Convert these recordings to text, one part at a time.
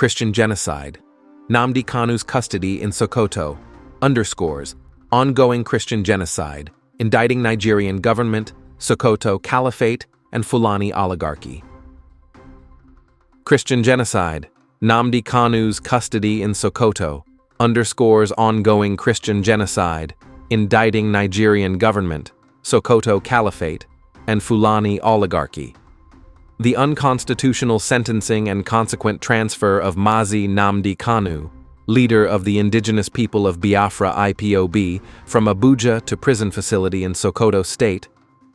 Christian genocide. Nnamdi Kanu's custody in Sokoto underscores ongoing Christian genocide, indicting Nigerian government, Sokoto Caliphate, and Fulani oligarchy. Christian genocide. Nnamdi Kanu's custody in Sokoto underscores ongoing Christian genocide, indicting Nigerian government, Sokoto Caliphate, and Fulani oligarchy. The unconstitutional sentencing and consequent transfer of Mazi Nnamdi Kanu, leader of the indigenous people of Biafra IPOB, from Abuja to prison facility in Sokoto State,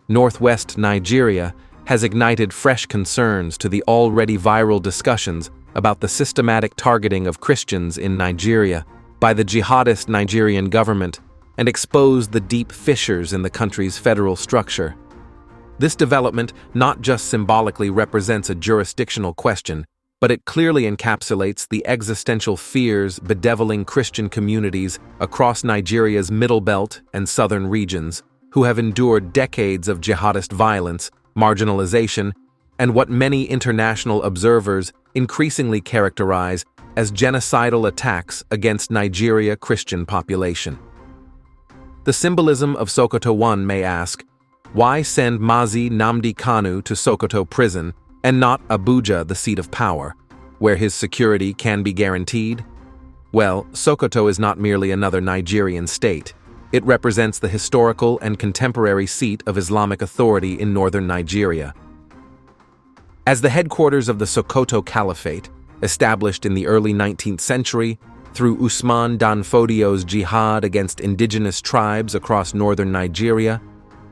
northwest Nigeria, has ignited fresh concerns to the already viral discussions about the systematic targeting of Christians in Nigeria by the jihadist Nigerian government and exposed the deep fissures in the country's federal structure. This development not just symbolically represents a jurisdictional question, but it clearly encapsulates the existential fears bedeviling Christian communities across Nigeria's Middle Belt and southern regions, who have endured decades of jihadist violence, marginalization, and what many international observers increasingly characterize as genocidal attacks against Nigeria's Christian population. The Symbolism of Sokoto 1 may ask, why send Mazi Nnamdi Kanu to Sokoto prison and not Abuja, the seat of power, where his security can be guaranteed? Well, Sokoto is not merely another Nigerian state. It represents the historical and contemporary seat of Islamic authority in northern Nigeria. As the headquarters of the Sokoto Caliphate, established in the early 19th century through Usman dan Fodio's jihad against indigenous tribes across northern Nigeria,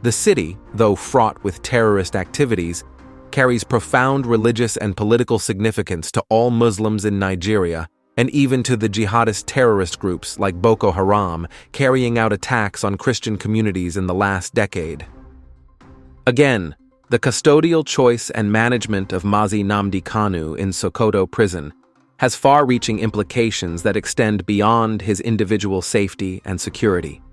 the city, though fraught with terrorist activities, carries profound religious and political significance to all Muslims in Nigeria, and even to the jihadist terrorist groups like Boko Haram carrying out attacks on Christian communities in the last decade. Again, the custodial choice and management of Mazi Nnamdi Kanu in Sokoto prison has far-reaching implications that extend beyond his individual safety and security.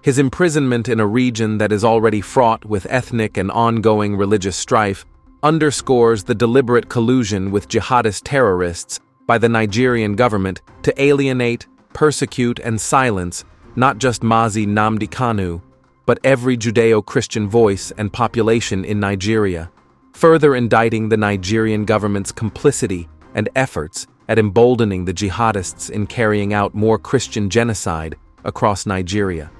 His imprisonment in a region that is already fraught with ethnic and ongoing religious strife underscores the deliberate collusion with jihadist terrorists by the Nigerian government to alienate, persecute, and silence not just Mazi Nnamdi Kanu, but every Judeo-Christian voice and population in Nigeria, further indicting the Nigerian government's complicity and efforts at emboldening the jihadists in carrying out more Christian genocide across Nigeria.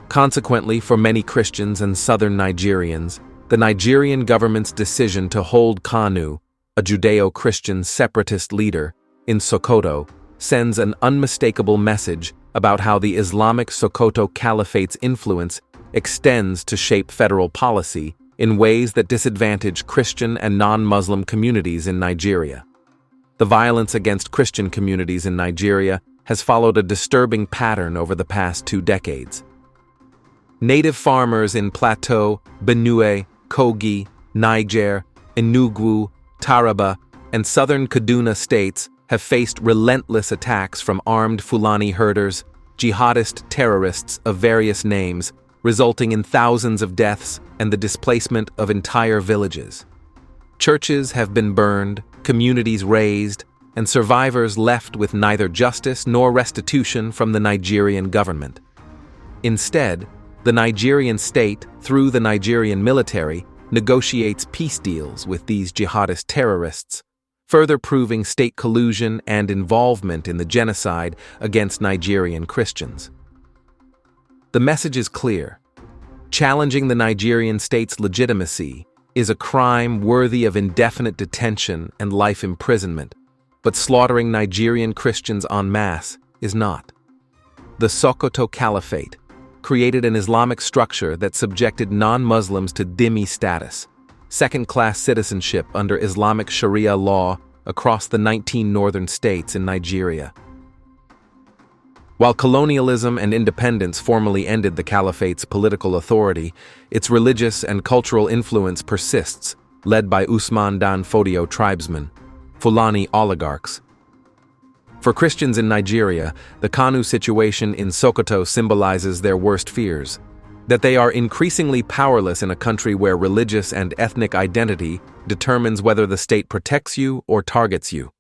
Consequently, for many Christians and southern Nigerians, the Nigerian government's decision to hold Kanu, a Judeo-Christian separatist leader, in Sokoto sends an unmistakable message about how the Islamic Sokoto Caliphate's influence extends to shape federal policy in ways that disadvantage Christian and non-Muslim communities in Nigeria. The violence against Christian communities in Nigeria has followed a disturbing pattern over the past 2 decades. Native farmers in Plateau, Benue, Kogi, Niger, Enugu, Taraba, and southern Kaduna states have faced relentless attacks from armed Fulani herders, jihadist terrorists of various names, resulting in thousands of deaths and the displacement of entire villages. Churches have been burned, communities razed, and survivors left with neither justice nor restitution from the Nigerian government. Instead, the Nigerian state, through the Nigerian military, negotiates peace deals with these jihadist terrorists, further proving state collusion and involvement in the genocide against Nigerian Christians. The message is clear. Challenging the Nigerian state's legitimacy is a crime worthy of indefinite detention and life imprisonment, but slaughtering Nigerian Christians en masse is not. The Sokoto Caliphate created an Islamic structure that subjected non-Muslims to dhimmi status, second-class citizenship under Islamic Sharia law across the 19 northern states in Nigeria. While colonialism and independence formally ended the Caliphate's political authority, its religious and cultural influence persists, led by Usman dan Fodio tribesmen, Fulani oligarchs. For Christians in Nigeria, the Kanu situation in Sokoto symbolizes their worst fears. that they are increasingly powerless in a country where religious and ethnic identity determines whether the state protects you or targets you.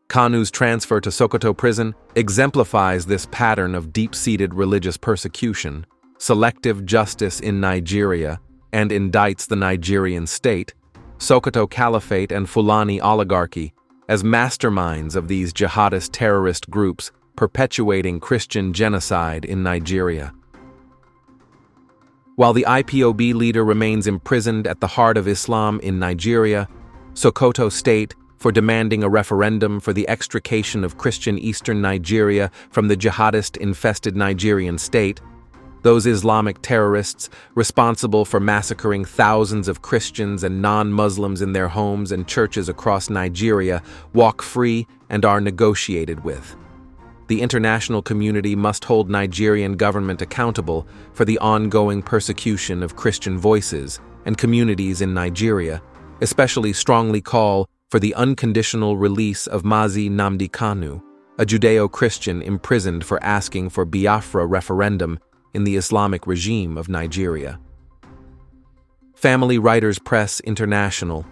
Kanu's transfer to Sokoto prison exemplifies this pattern of deep-seated religious persecution, selective justice in Nigeria, and indicts the Nigerian state, Sokoto Caliphate and Fulani oligarchy as masterminds of these jihadist terrorist groups perpetuating Christian genocide in Nigeria. While the IPOB leader remains imprisoned at the heart of Islam in Nigeria, Sokoto State, for demanding a referendum for the extrication of Christian Eastern Nigeria from the jihadist-infested Nigerian state, those Islamic terrorists responsible for massacring thousands of Christians and non-Muslims in their homes and churches across Nigeria walk free and are negotiated with. The international community must hold Nigerian government accountable for the ongoing persecution of Christian voices and communities in Nigeria, especially strongly call for the unconditional release of Mazi Nnamdi Kanu, a Judeo-Christian imprisoned for asking for Biafra referendum in the Islamic regime of Nigeria. Family Writers Press International